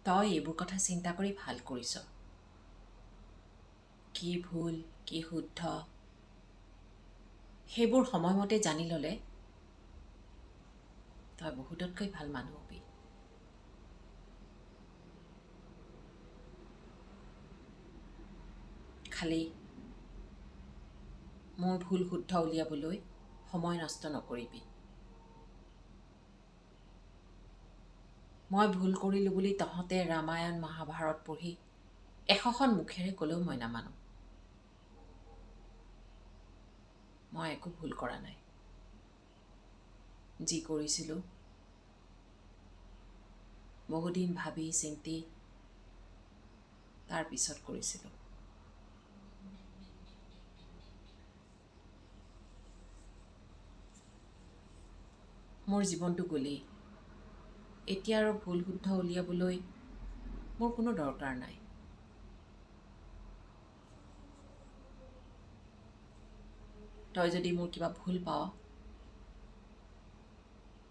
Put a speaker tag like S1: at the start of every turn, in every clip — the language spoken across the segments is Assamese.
S1: তই এইবোৰ কথা চিন্তা কৰি ভাল কৰিছ। কি ভুল কি শুদ্ধ সেইবোৰ সময়মতে জানি ল'লে তই বহুততকৈ ভাল মানুহ হবি। খালি মোৰ ভুল শুদ্ধ উলিয়াবলৈ সময় নষ্ট নকৰিবি। মই ভুল কৰিলোঁ বুলি তহঁতে ৰামায়ণ মহাভাৰত পঢ়ি 100খন মুখেৰে ক'লেও মই নামানো। মই একো ভুল কৰা নাই। যি কৰিছিলোঁ বহুদিন ভাবি চিন্তি তাৰ পিছত কৰিছিলোঁ। মোৰ জীৱনটো গ'লেই। এতিয়া আৰু ভুল শুদ্ধ উলিয়াবলৈ মোৰ কোনো দৰকাৰ নাই। তই যদি মোৰ কিবা ভুল পাৱ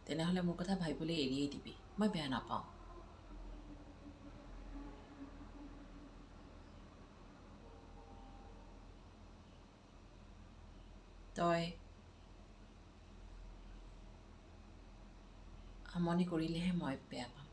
S1: তেনেহ'লে মোৰ কথা ভাবিবলৈ এৰিয়েই দিবি। মই বেয়া নাপাওঁ। তই আমনি কৰিলেহে মই বেয়া পাম।